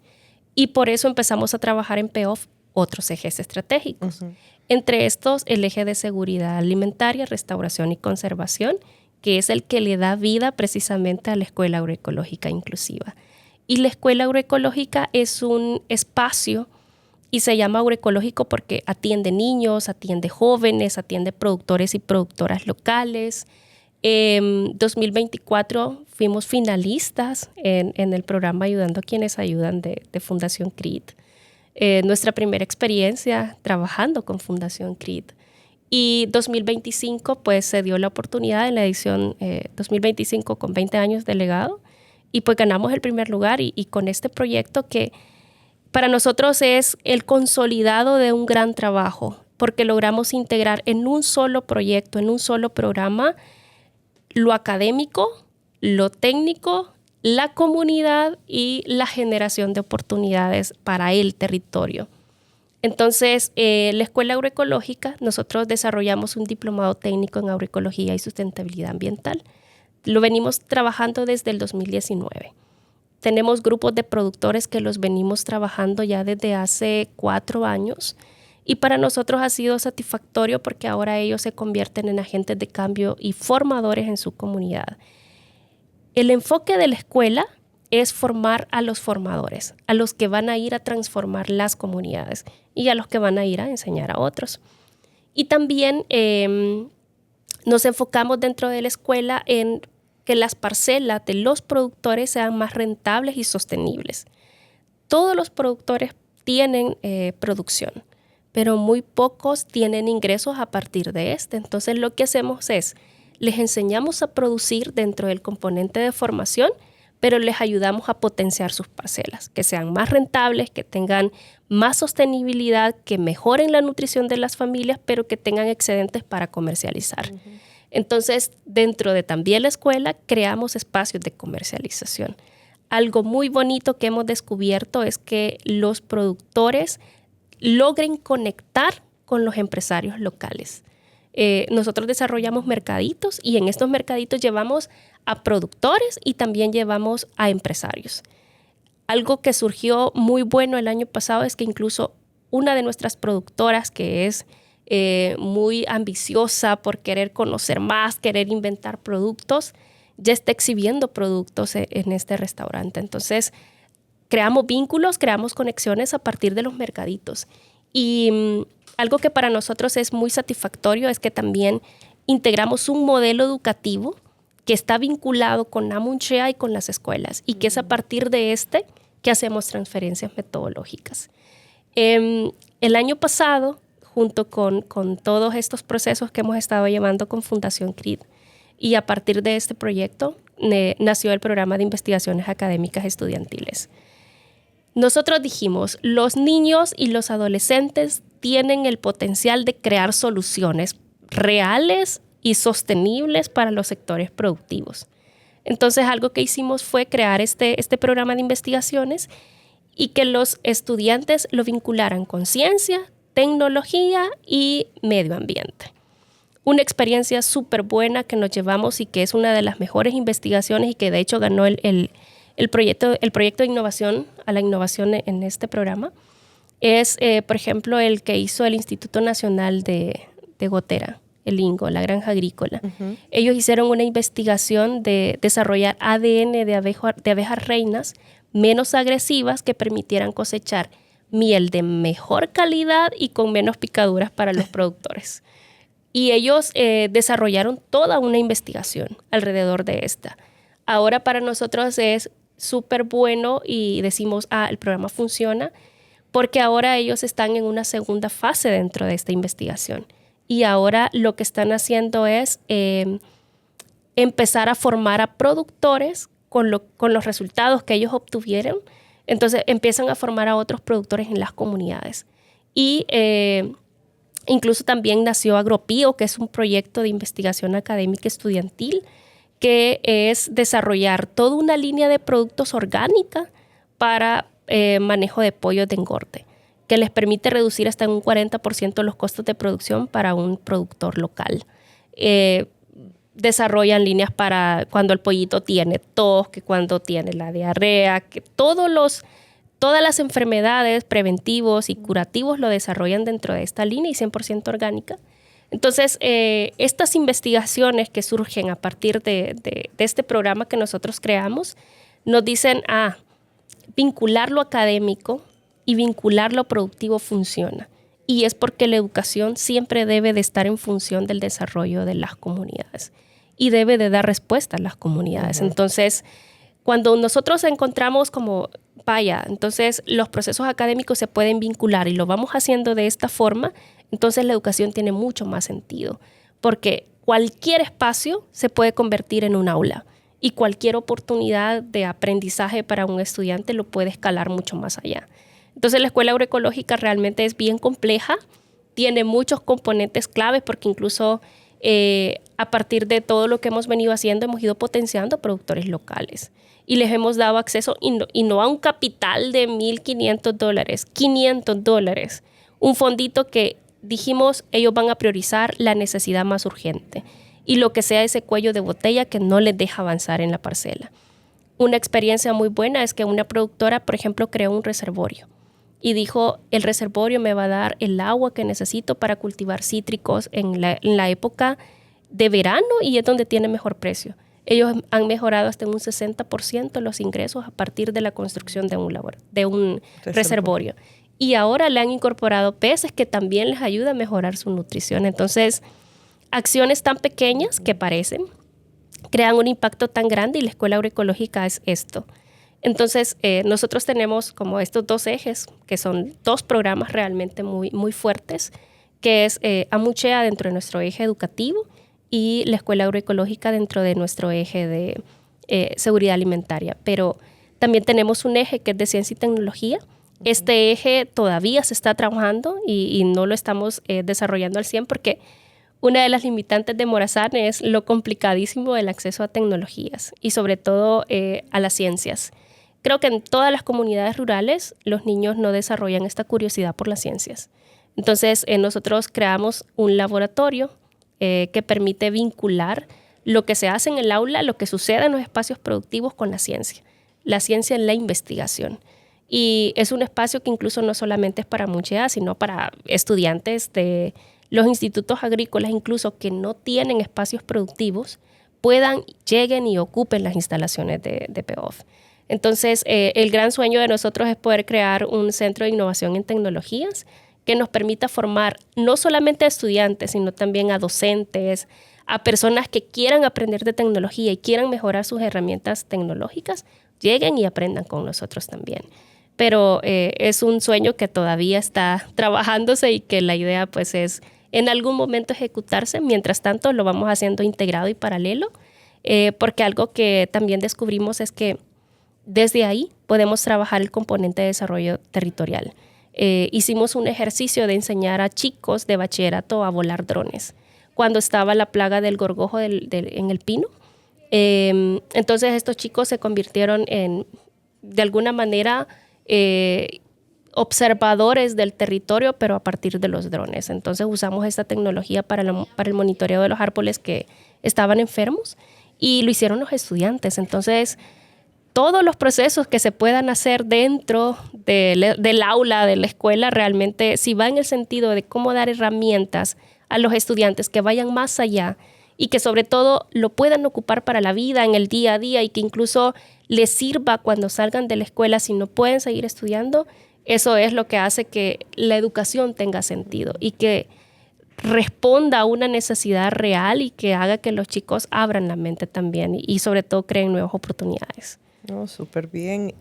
Y por eso empezamos a trabajar en PEOF otros ejes estratégicos. Uh-huh. Entre estos, el eje de seguridad alimentaria, restauración y conservación, que es el que le da vida precisamente a la Escuela Agroecológica Inclusiva. Y la Escuela Agroecológica es un espacio y se llama agroecológico porque atiende niños, atiende jóvenes, atiende productores y productoras locales. En 2024 fuimos finalistas en el programa Ayudando a quienes ayudan de Fundación CRID. Nuestra primera experiencia trabajando con Fundación CRID. Y 2025 pues se dio la oportunidad en la edición 2025 con 20 años de legado y pues ganamos el primer lugar y con este proyecto que para nosotros es el consolidado de un gran trabajo porque logramos integrar en un solo proyecto, en un solo programa, lo académico, lo técnico, la comunidad y la generación de oportunidades para el territorio. Entonces, la Escuela Agroecológica, nosotros desarrollamos un diplomado técnico en agroecología y sustentabilidad ambiental. Lo venimos trabajando desde el 2019. Tenemos grupos de productores que los venimos trabajando ya desde hace 4 años y para nosotros ha sido satisfactorio porque ahora ellos se convierten en agentes de cambio y formadores en su comunidad. El enfoque de la escuela es formar a los formadores, a los que van a ir a transformar las comunidades y a los que van a ir a enseñar a otros. Y también nos enfocamos dentro de la escuela en que las parcelas de los productores sean más rentables y sostenibles. Todos los productores tienen producción, pero muy pocos tienen ingresos a partir de este. Entonces lo que hacemos es, les enseñamos a producir dentro del componente de formación, pero les ayudamos a potenciar sus parcelas, que sean más rentables, que tengan más sostenibilidad, que mejoren la nutrición de las familias, pero que tengan excedentes para comercializar. Uh-huh. Entonces, dentro de también la escuela, creamos espacios de comercialización. Algo muy bonito que hemos descubierto es que los productores logren conectar con los empresarios locales. Nosotros desarrollamos mercaditos y en estos mercaditos llevamos a productores y también llevamos a empresarios. Algo que surgió muy bueno el año pasado es que incluso una de nuestras productoras, que es muy ambiciosa por querer conocer más, querer inventar productos, ya está exhibiendo productos en este restaurante. Entonces, creamos vínculos, creamos conexiones a partir de los mercaditos. Y algo que para nosotros es muy satisfactorio es que también integramos un modelo educativo que está vinculado con Amunchea y con las escuelas y que es a partir de este que hacemos transferencias metodológicas. El año pasado, junto con todos estos procesos que hemos estado llevando con Fundación CRID, y a partir de este proyecto nació el programa de investigaciones académicas estudiantiles. nosotros dijimos, los niños y los adolescentes tienen el potencial de crear soluciones reales y sostenibles para los sectores productivos. Entonces, algo que hicimos fue crear este programa de investigaciones y que los estudiantes lo vincularan con ciencia, tecnología y medio ambiente. Una experiencia súper buena que nos llevamos y que es una de las mejores investigaciones y que de hecho ganó el proyecto de innovación a la innovación en este programa es, por ejemplo, el que hizo el Instituto Nacional de Gotera, el INGO, la granja agrícola. Uh-huh. Ellos hicieron una investigación de desarrollar ADN de abejas reinas menos agresivas que permitieran cosechar miel de mejor calidad y con menos picaduras para los productores. Y ellos desarrollaron toda una investigación alrededor de esta. Ahora para nosotros es súper bueno y decimos, el programa funciona, porque ahora ellos están en una segunda fase dentro de esta investigación. Y ahora lo que están haciendo es empezar a formar a productores con los resultados que ellos obtuvieron. Entonces empiezan a formar a otros productores en las comunidades. Y incluso también nació Agropío, que es un proyecto de investigación académica estudiantil, que es desarrollar toda una línea de productos orgánica para manejo de pollos de engorde, que les permite reducir hasta un 40% los costos de producción para un productor local. Desarrollan líneas para cuando el pollito tiene tos, que cuando tiene la diarrea, que todas las enfermedades preventivos y curativos lo desarrollan dentro de esta línea y 100% orgánica. Entonces, estas investigaciones que surgen a partir de este programa que nosotros creamos, nos dicen, vincular lo académico y vincular lo productivo funciona. Y es porque la educación siempre debe de estar en función del desarrollo de las comunidades y debe de dar respuesta a las comunidades. Uh-huh. Entonces, cuando nosotros encontramos entonces los procesos académicos se pueden vincular y lo vamos haciendo de esta forma, entonces la educación tiene mucho más sentido, porque cualquier espacio se puede convertir en un aula y cualquier oportunidad de aprendizaje para un estudiante lo puede escalar mucho más allá. Entonces la escuela agroecológica realmente es bien compleja, tiene muchos componentes claves porque incluso a partir de todo lo que hemos venido haciendo hemos ido potenciando productores locales y les hemos dado acceso y no a un capital de $1,500, $500, un fondito que dijimos ellos van a priorizar la necesidad más urgente y lo que sea ese cuello de botella que no les deja avanzar en la parcela. Una experiencia muy buena es que una productora, por ejemplo, creó un reservorio y dijo, el reservorio me va a dar el agua que necesito para cultivar cítricos en la época de verano y es donde tiene mejor precio. Ellos han mejorado hasta un 60% los ingresos a partir de la construcción de un reservorio. Y ahora le han incorporado peces que también les ayuda a mejorar su nutrición. Entonces, acciones tan pequeñas que parecen, crean un impacto tan grande y la escuela agroecológica es esto. Entonces, nosotros tenemos como estos dos ejes, que son dos programas realmente muy, muy fuertes, que es Amuchea dentro de nuestro eje educativo y la escuela agroecológica dentro de nuestro eje de seguridad alimentaria. Pero también tenemos un eje que es de ciencia y tecnología. Este eje todavía se está trabajando y no lo estamos desarrollando al 100% porque una de las limitantes de Morazán es lo complicadísimo del acceso a tecnologías y sobre todo a las ciencias. Creo que en todas las comunidades rurales los niños no desarrollan esta curiosidad por las ciencias. Entonces nosotros creamos un laboratorio que permite vincular lo que se hace en el aula, lo que sucede en los espacios productivos con la ciencia en la investigación. Y es un espacio que incluso no solamente es para Amuchea, sino para estudiantes de los institutos agrícolas, incluso que no tienen espacios productivos, lleguen y ocupen las instalaciones de PEOF. Entonces, el gran sueño de nosotros es poder crear un centro de innovación en tecnologías que nos permita formar no solamente a estudiantes, sino también a docentes, a personas que quieran aprender de tecnología y quieran mejorar sus herramientas tecnológicas, lleguen y aprendan con nosotros también. Pero es un sueño que todavía está trabajándose y que la idea pues es en algún momento ejecutarse. Mientras tanto, lo vamos haciendo integrado y paralelo, porque algo que también descubrimos es que desde ahí podemos trabajar el componente de desarrollo territorial. Hicimos un ejercicio de enseñar a chicos de bachillerato a volar drones cuando estaba la plaga del gorgojo en el pino. Entonces estos chicos se convirtieron en, de alguna manera, observadores del territorio, pero a partir de los drones. Entonces usamos esta tecnología para el monitoreo de los árboles que estaban enfermos y lo hicieron los estudiantes. Entonces, todos los procesos que se puedan hacer dentro del aula, de la escuela, realmente, si va en el sentido de cómo dar herramientas a los estudiantes que vayan más allá y que sobre todo lo puedan ocupar para la vida en el día a día y que incluso les sirva cuando salgan de la escuela si no pueden seguir estudiando, eso es lo que hace que la educación tenga sentido y que responda a una necesidad real y que haga que los chicos abran la mente también y sobre todo creen nuevas oportunidades. No, súper bien.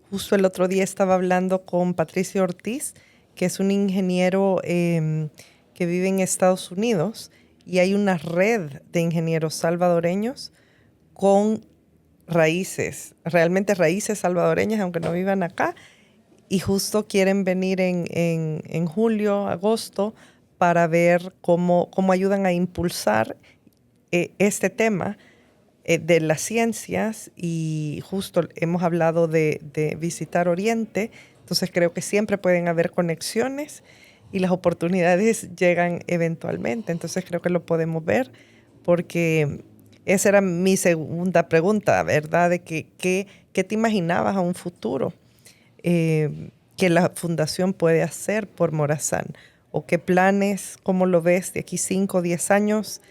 Justo el otro día estaba hablando con Patricio Ortiz, que es un ingeniero que vive en Estados Unidos, y hay una red de ingenieros salvadoreños con raíces, realmente raíces salvadoreñas, aunque no vivan acá, y justo quieren venir en julio, agosto, para ver cómo ayudan a impulsar este tema de las ciencias, y justo hemos hablado de visitar Oriente, entonces creo que siempre pueden haber conexiones y las oportunidades llegan eventualmente, entonces creo que lo podemos ver, porque esa era mi segunda pregunta, ¿verdad? De ¿qué te imaginabas a un futuro que la fundación puede hacer por Morazán? ¿O qué planes, cómo lo ves de aquí 5 o 10 años?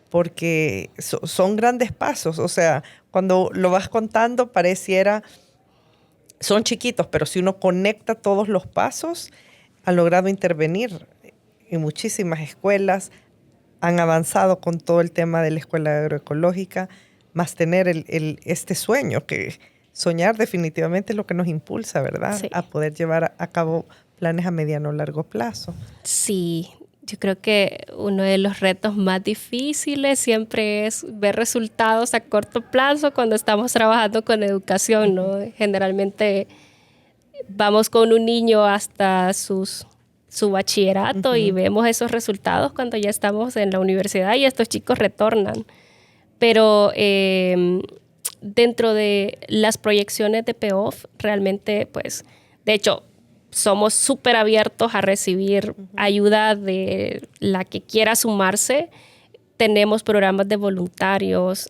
Porque son grandes pasos, o sea, cuando lo vas contando pareciera, son chiquitos, pero si uno conecta todos los pasos, han logrado intervenir en muchísimas escuelas, han avanzado con todo el tema de la escuela agroecológica, más tener este sueño, que soñar definitivamente es lo que nos impulsa, ¿verdad? Sí. A poder llevar a cabo planes a mediano o largo plazo. Sí, yo creo que uno de los retos más difíciles siempre es ver resultados a corto plazo cuando estamos trabajando con educación, ¿no? Generalmente vamos con un niño hasta su bachillerato y vemos esos resultados cuando ya estamos en la universidad y estos chicos retornan. Pero dentro de las proyecciones de PEOF, realmente, pues, de hecho, somos súper abiertos a recibir ayuda de la que quiera sumarse. Tenemos programas de voluntarios,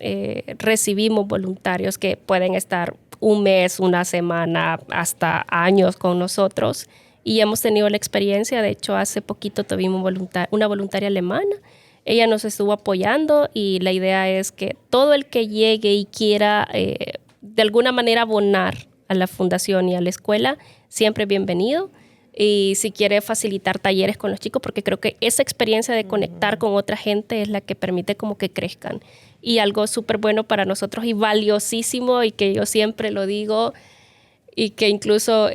recibimos voluntarios que pueden estar un mes, una semana, hasta años con nosotros. Y hemos tenido la experiencia, de hecho, hace poquito tuvimos una voluntaria alemana. Ella nos estuvo apoyando y la idea es que todo el que llegue y quiera de alguna manera abonar a la fundación y a la escuela, siempre bienvenido. Y si quiere facilitar talleres con los chicos, porque creo que esa experiencia de conectar con otra gente es la que permite como que crezcan. Y algo súper bueno para nosotros y valiosísimo, y que yo siempre lo digo, y que incluso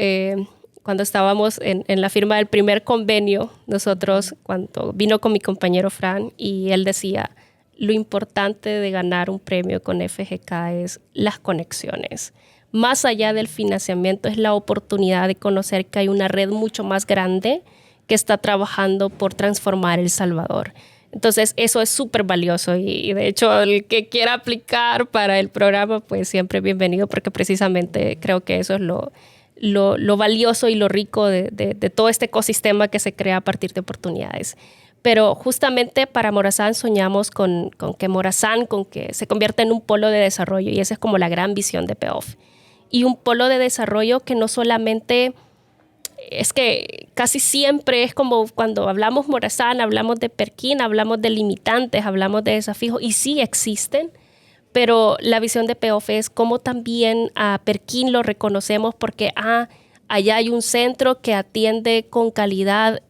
cuando estábamos en la firma del primer convenio, nosotros, cuando vino con mi compañero Fran, y él decía, lo importante de ganar un premio con FGK es las conexiones. Más allá del financiamiento, es la oportunidad de conocer que hay una red mucho más grande que está trabajando por transformar El Salvador. Entonces, eso es súper valioso y de hecho, el que quiera aplicar para el programa, pues siempre bienvenido, porque precisamente creo que eso es lo valioso y lo rico de todo este ecosistema que se crea a partir de oportunidades. Pero justamente para Morazán soñamos con que Morazán que se convierta en un polo de desarrollo, y esa es como la gran visión de PEOF. Y un polo de desarrollo que no solamente, es que casi siempre es como cuando hablamos Morazán, hablamos de Perquín, hablamos de limitantes, hablamos de desafíos, y sí existen, pero la visión de PEOF es cómo también a Perquín lo reconocemos porque allá hay un centro que atiende con calidad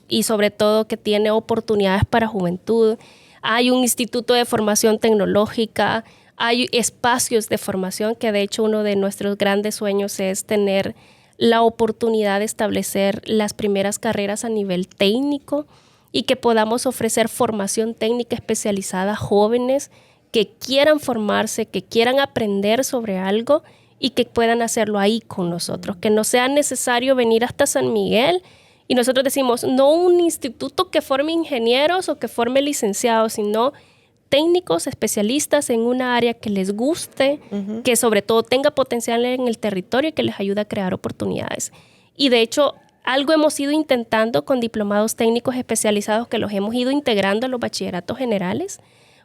y sobre todo que tiene oportunidades para juventud. Hay un instituto de formación tecnológica, hay espacios de formación, que de hecho uno de nuestros grandes sueños es tener la oportunidad de establecer las primeras carreras a nivel técnico y que podamos ofrecer formación técnica especializada a jóvenes que quieran formarse, que quieran aprender sobre algo y que puedan hacerlo ahí con nosotros, que no sea necesario venir hasta San Miguel. Y nosotros decimos, no un instituto que forme ingenieros o que forme licenciados, sino técnicos especialistas en una área que les guste, que sobre todo tenga potencial en el territorio y que les ayude a crear oportunidades. Y de hecho, algo hemos ido intentando con diplomados técnicos especializados que los hemos ido integrando a los bachilleratos generales,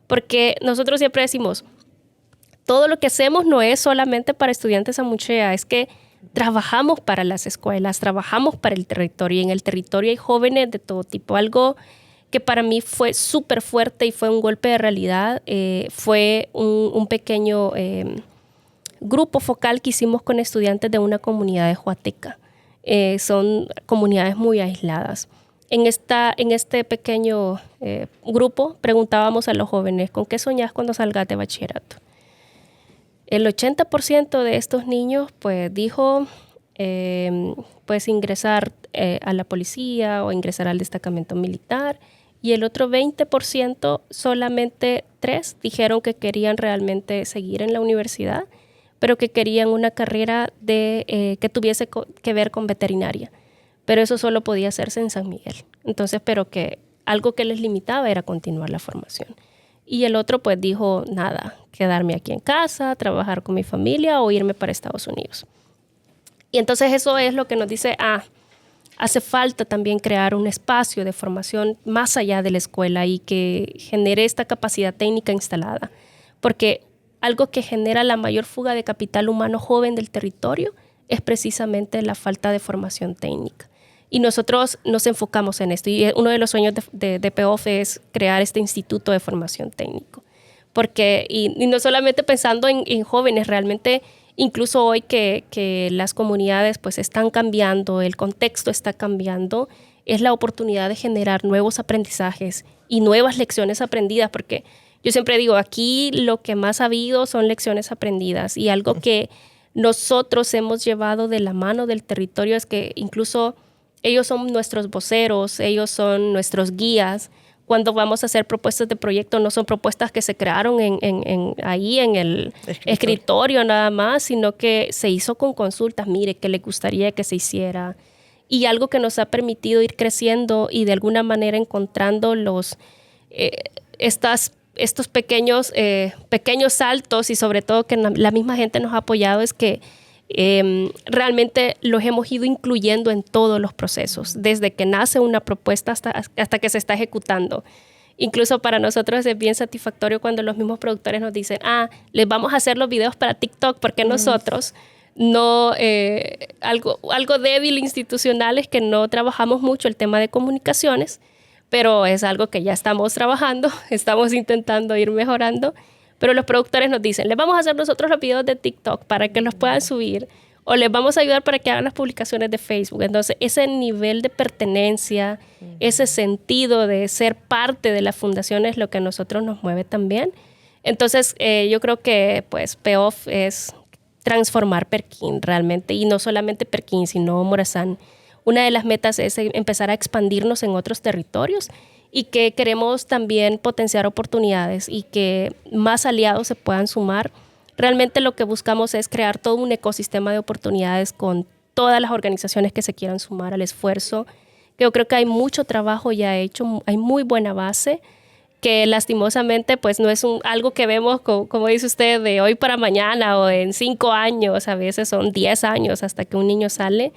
porque nosotros siempre decimos, todo lo que hacemos no es solamente para estudiantes Amuchea, es que trabajamos para las escuelas, trabajamos para el territorio, y en el territorio hay jóvenes de todo tipo. Algo que para mí fue súper fuerte y fue un golpe de realidad, fue un pequeño grupo focal que hicimos con estudiantes de una comunidad de Huateca. Son comunidades muy aisladas. En este pequeño grupo preguntábamos a los jóvenes, ¿con qué soñás cuando salgas de bachillerato? El 80% de estos niños pues dijo pues ingresar a la policía o ingresar al destacamento militar, y el otro 20%, solamente 3 dijeron que querían realmente seguir en la universidad, pero que querían una carrera que tuviese que ver con veterinaria. Pero eso solo podía hacerse en San Miguel. Entonces, pero que algo que les limitaba era continuar la formación. Y el otro pues dijo, nada, quedarme aquí en casa, trabajar con mi familia o irme para Estados Unidos. Y entonces eso es lo que nos dice, hace falta también crear un espacio de formación más allá de la escuela y que genere esta capacidad técnica instalada. Porque algo que genera la mayor fuga de capital humano joven del territorio es precisamente la falta de formación técnica. Y nosotros nos enfocamos en esto. Y uno de los sueños de PEOF es crear este instituto de formación técnico. Porque, y no solamente pensando en jóvenes, realmente incluso hoy que las comunidades pues están cambiando, el contexto está cambiando, es la oportunidad de generar nuevos aprendizajes y nuevas lecciones aprendidas, porque yo siempre digo, aquí lo que más ha habido son lecciones aprendidas, y algo que nosotros hemos llevado de la mano del territorio es que incluso ellos son nuestros voceros, ellos son nuestros guías. Cuando vamos a hacer propuestas de proyecto, no son propuestas que se crearon ahí en el escritorio nada más, sino que se hizo con consultas, mire, qué le gustaría que se hiciera. Y algo que nos ha permitido ir creciendo y de alguna manera encontrando estos pequeños saltos, y sobre todo que la misma gente nos ha apoyado, es que realmente los hemos ido incluyendo en todos los procesos, desde que nace una propuesta hasta que se está ejecutando. Incluso para nosotros es bien satisfactorio cuando los mismos productores nos dicen, les vamos a hacer los videos para TikTok, porque nosotros no, algo débil institucional es que no trabajamos mucho el tema de comunicaciones, pero es algo que ya estamos trabajando, estamos intentando ir mejorando. Pero los productores nos dicen, les vamos a hacer nosotros los videos de TikTok para que los puedan subir, o les vamos a ayudar para que hagan las publicaciones de Facebook. Entonces, ese nivel de pertenencia, ese sentido de ser parte de la fundación es lo que a nosotros nos mueve también. Entonces, yo creo que pues PEOF es transformar Perquín realmente, y no solamente Perquín, sino Morazán. Una de las metas es empezar a expandirnos en otros territorios, y que queremos también potenciar oportunidades y que más aliados se puedan sumar. Realmente lo que buscamos es crear todo un ecosistema de oportunidades con todas las organizaciones que se quieran sumar al esfuerzo. Yo creo que hay mucho trabajo ya hecho, hay muy buena base, que lastimosamente pues no es algo que vemos, como dice usted, de hoy para mañana o en 5 años, a veces son 10 años hasta que un niño sale.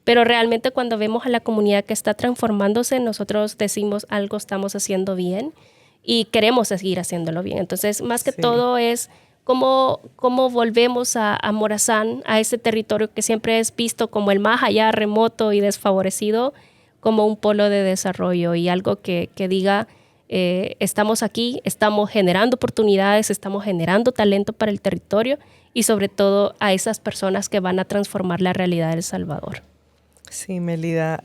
Pero realmente cuando vemos a la comunidad que está transformándose, nosotros decimos algo estamos haciendo bien y queremos seguir haciéndolo bien. Entonces, más que todo es cómo volvemos a Morazán, a ese territorio que siempre es visto como el más allá, remoto y desfavorecido, como un polo de desarrollo, y algo que diga, estamos aquí, estamos generando oportunidades, estamos generando talento para el territorio, y sobre todo a esas personas que van a transformar la realidad de El Salvador. Sí, Melida,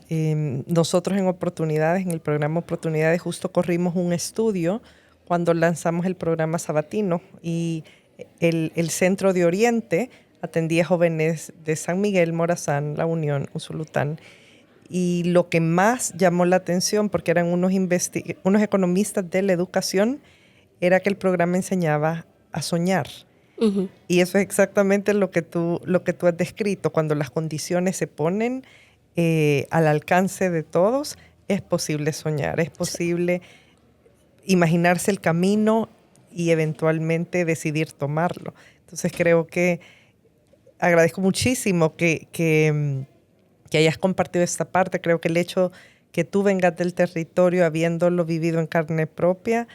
nosotros en el programa Oportunidades, justo corrimos un estudio cuando lanzamos el programa sabatino, y el Centro de Oriente atendía jóvenes de San Miguel, Morazán, La Unión, Usulután, y lo que más llamó la atención, porque eran unos economistas de la educación, era que el programa enseñaba a soñar. Ujú. Y eso es exactamente lo que tú has descrito. Cuando las condiciones se ponen al alcance de todos, es posible soñar, es Sí. posible imaginarse el camino y eventualmente decidir tomarlo. Entonces creo que agradezco muchísimo que hayas compartido esta parte. Creo que el hecho que tú vengas del territorio habiéndolo vivido en carne propia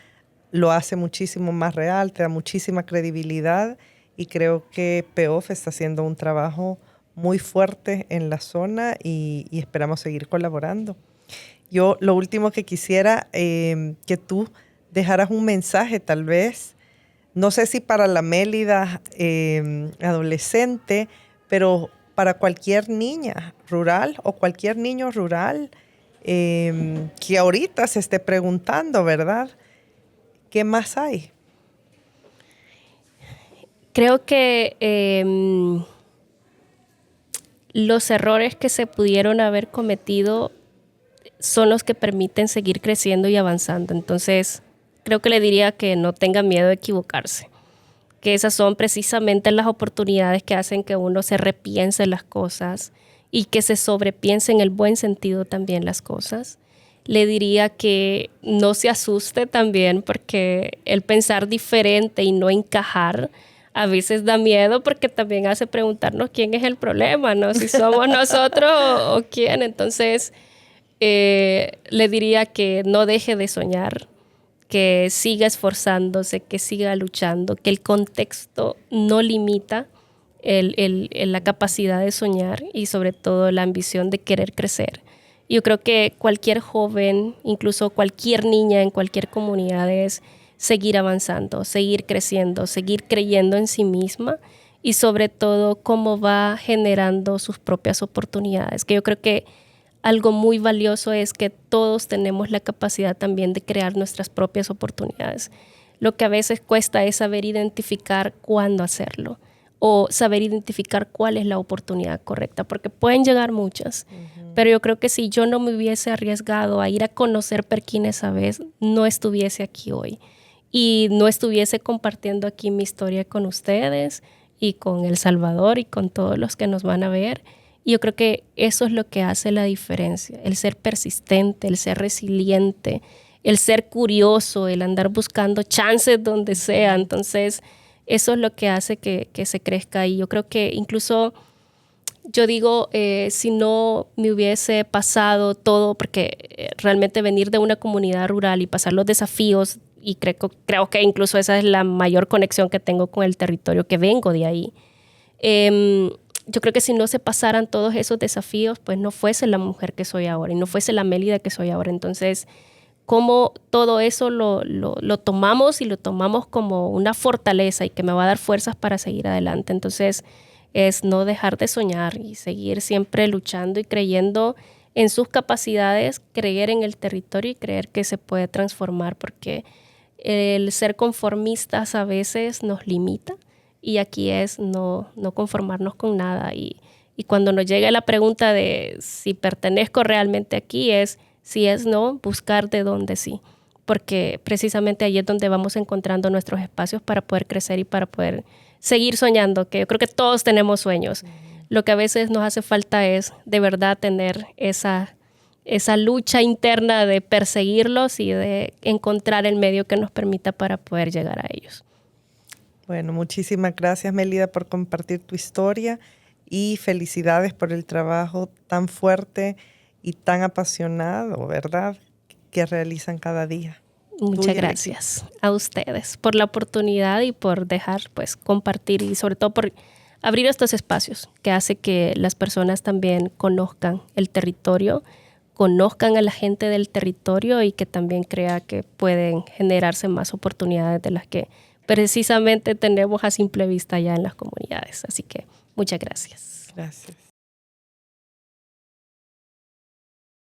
lo hace muchísimo más real, te da muchísima credibilidad y creo que PEOF está haciendo un trabajo muy fuerte en la zona y esperamos seguir colaborando. Yo lo último que quisiera que tú dejaras un mensaje tal vez, no sé si para la Mélida adolescente, pero para cualquier niña rural o cualquier niño rural que ahorita se esté preguntando, ¿verdad? ¿Qué más hay? Creo que los errores que se pudieron haber cometido son los que permiten seguir creciendo y avanzando. Entonces, creo que le diría que no tenga miedo de equivocarse, que esas son precisamente las oportunidades que hacen que uno se repiense las cosas y que se sobrepiense en el buen sentido también las cosas. Le diría que no se asuste también porque el pensar diferente y no encajar a veces da miedo porque también hace preguntarnos quién es el problema, ¿no? Si somos nosotros o quién. Entonces, le diría que no deje de soñar, que siga esforzándose, que siga luchando, que el contexto no limita la capacidad de soñar y sobre todo la ambición de querer crecer. Yo creo que cualquier joven, incluso cualquier niña en cualquier comunidad es seguir avanzando, seguir creciendo, seguir creyendo en sí misma y sobre todo cómo va generando sus propias oportunidades, que yo creo que algo muy valioso es que todos tenemos la capacidad también de crear nuestras propias oportunidades. Lo que a veces cuesta es saber identificar cuándo hacerlo o saber identificar cuál es la oportunidad correcta, porque pueden llegar muchas, pero yo creo que si yo no me hubiese arriesgado a ir a conocer Perquín esa vez, no estuviese aquí hoy y no estuviese compartiendo aquí mi historia con ustedes y con El Salvador y con todos los que nos van a ver. Y yo creo que eso es lo que hace la diferencia, el ser persistente, el ser resiliente, el ser curioso, el andar buscando chances donde sea. Entonces, eso es lo que hace que se crezca. Y yo creo que incluso, yo digo, si no me hubiese pasado todo, porque realmente venir de una comunidad rural y pasar los desafíos, y creo que incluso esa es la mayor conexión que tengo con el territorio, que vengo de ahí. Yo creo que si no se pasaran todos esos desafíos, pues no fuese la mujer que soy ahora y no fuese la Mélida que soy ahora. Entonces, cómo todo eso lo tomamos y lo tomamos como una fortaleza y que me va a dar fuerzas para seguir adelante. Entonces, es no dejar de soñar y seguir siempre luchando y creyendo en sus capacidades, creer en el territorio y creer que se puede transformar, porque el ser conformistas a veces nos limita. Y aquí es no conformarnos con nada. Y cuando nos llegue la pregunta de si pertenezco realmente aquí, si es no, buscar de dónde sí. Porque precisamente ahí es donde vamos encontrando nuestros espacios para poder crecer y para poder seguir soñando, que yo creo que todos tenemos sueños. Lo que a veces nos hace falta es de verdad tener esa lucha interna de perseguirlos y de encontrar el medio que nos permita para poder llegar a ellos. Bueno, muchísimas gracias, Mélida, por compartir tu historia y felicidades por el trabajo tan fuerte y tan apasionado, ¿verdad?, que realizan cada día. Muchas gracias a ustedes por la oportunidad y por dejar, pues, compartir y sobre todo por abrir estos espacios que hace que las personas también conozcan el territorio, conozcan a la gente del territorio y que también crea que pueden generarse más oportunidades de las que precisamente tenemos a simple vista ya en las comunidades. Así que muchas gracias. Gracias.